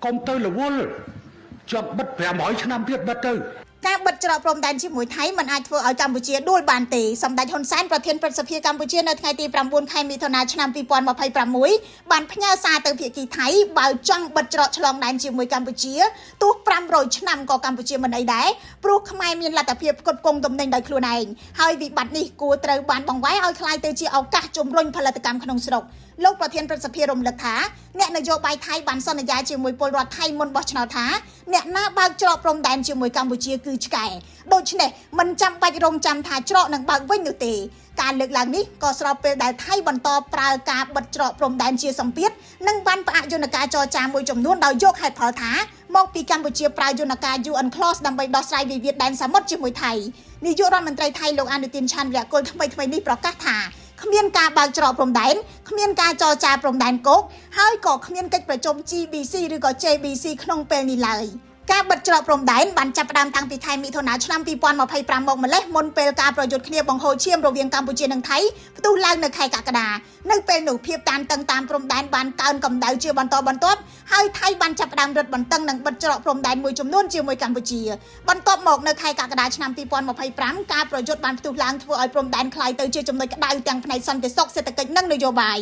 កុំទៅរវល់ជាប់បិទ500ឆ្នាំទៀតបាត់ទៅការបិទច្រកព្រំដែនជាមួយថៃមិនអាចធ្វើឲ្យកម្ពុជាដួលបានទេសម្ដេចហ៊ុនសែនប្រធានព្រឹទ្ធសភាកម្ពុជានៅថ្ងៃទី9ខែមិថុនាឆ្នាំ2026បានផ្ញើសារទៅភាគីថៃបើចង់បិទច្រកឆ្លងដែនជាមួយកម្ពុជាទោះ500ឆ្នាំក៏កម្ពុជាមិនអីដែរព្រោះខ្មែរមានលទ្ធភាពផ្គត់ផ្គង់ទំនិញដោយខ្លួនឯងហើយវិបត្តិនេះគួរត្រូវបានបង្វែរឲ្យคล้ายទៅជាឱកាសជំរុញផលិតកម្មក្នុងស្រុកលោកប្រធានព្រឹទ្ធសភារំលឹកថាអ្នកនយោបាយថៃបានសន្យាជាមួយពលរដ្ឋថៃមុនបោះឆ្នោតថាអ្នកណាបើកច្រកព្រំដែនជាមួយកម្ពុជាគឺឆ្កែដូច្នេះមិនចាំបាច់រងចាំថាច្រកនឹងបើកវិញនោះទេការលើកឡើងនេះក៏ស្របពេលដែលថៃបន្តប្រើការបិទច្រកព្រំដែនជាសម្ពាធនិងបានផ្អាកយន្តការចរចាមួយចំនួនដោយយកហេតុផលថាមកពីកម្ពុជាប្រើយន្តការ UN Clause ដើម្បីដោះស្រាយវិវាទដែនសមុទ្រជាមួយថៃនាយករដ្ឋមន្ត្រីថៃលោកអនុទានឆាន់វរៈគុលថ្មីនេះប្រកាសថាគ្មានការបើកច្រកព្រំដែនគ្មានការចរចាព្រំដែនគោកហើយក៏គ្មានកិច្ចប្រជុំ GBC ឬក៏ JBC ក្នុងពេលនេះឡើយការបិទច្រកព្រំដែនបានចាប់ផ្ដើមតាំងពីខែមិថុនាឆ្នាំ2025មកម្លេះមុនពេលការប្រយុទ្ធគ្នាបង្ហូរឈាមរវាងកម្ពុជានិងថៃផ្ទុះឡើងនៅខែកក្កដានៅពេលនោះភាពតានតឹងតាមព្រំដែនបានកើនកម្ដៅជាបន្តបន្ទាប់ហើយថៃបានចាប់ផ្ដើមរឹតបន្តឹងនិងបិទច្រកព្រំដែនមួយចំនួនជាមួយកម្ពុជាបន្ទាប់មកនៅខែកក្កដាឆ្នាំ2025ការប្រយុទ្ធបានផ្ទុះឡើងធ្វើឲ្យព្រំដែនคล้ายទៅជាចំណុចក្តៅទាំងផ្នែកសន្តិសុខសេដ្ឋកិច្ចនិងនយោបាយ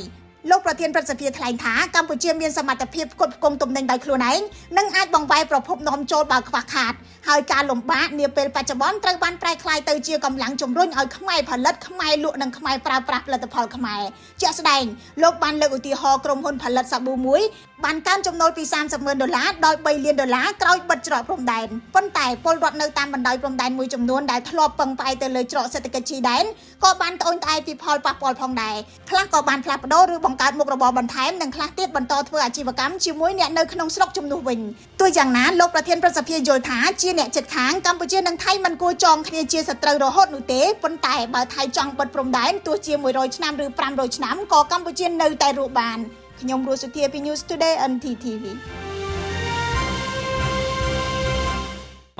លោកប្រធានព្រឹទ្ធសភាថ្លែងថាកម្ពុជាមានសមត្ថភាពផ្គត់ផ្គង់ទំនិញដោយខ្លួនឯងនិងអាចបង្វែរប្រភពនាំចូលបើខ្វះខាតហើយការលំបាកនាពេលបច្ចុប្បន្នត្រូវបានប្រែក្លាយទៅជាកម្លាំងជំរុញឲ្យខ្មែរផលិតខ្មែរលក់និងខ្មែរប្រើប្រាស់ផលិតផលខ្មែរជាក់ស្ដែងលោកបានលើកឧទាហរណ៍ក្រុមហ៊ុនផលិតសាប៊ូមួយបានកើនចំណូលពី$30,000ដល់$3លានក្រោយបិទច្រកព្រំដែនប៉ុន្តែពលរដ្ឋនៅតាមបណ្ដោយព្រំដែនមួយចំនួនដែលធ្លាប់ពឹងផ្អែកទៅលើច្រកសេដ្ឋកិច្ចជីដែនក៏បានត្អូញត្អែរពីផលប៉ះពាល់ផងដែរខ្លះក៏បានផ្លាស់ប្ដូរឬបង្កើតមុខរបរបន្ថែមនិងខ្លះទៀតបន្តធ្វើអាជីវកម្មជាមួយអ្នកនៅក្នុងស្រុកជំនួសវិញទោះយ៉ាងណាលោកប្រធានព្រឹទ្ធសភាយល់ថាជាអ្នកជិតខាងកម្ពុជានិងថៃមិនគួរចងគ្នាជាសត្រូវរហូតនោះទេប៉ុន្តែបើថៃចង់បិទព្រំដែនទោះជា100ឆ្នាំឬ500ឆ្នាំក៏កម្ពុជានៅតែរស់បានខ្ញុំរស់សុធាពី News Today NTTV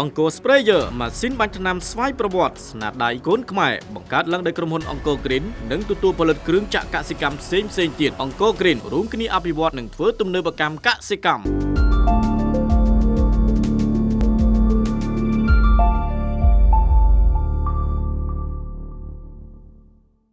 អង្គរ Sprayer ម៉ាស៊ីនបាញ់ថ្នាំស្វ័យប្រវត្តិស្នាដៃកូនខ្មែរបង្កើតឡើងដោយក្រុមហ៊ុនអង្គរ Green និងទទួលផលិតគ្រឿងចក្រកសិកម្មផ្សេងទៀតអង្គរ Green រួមគ្នាអភិវឌ្ឍនិងធ្វើទំនើបកម្មកសិកម្ម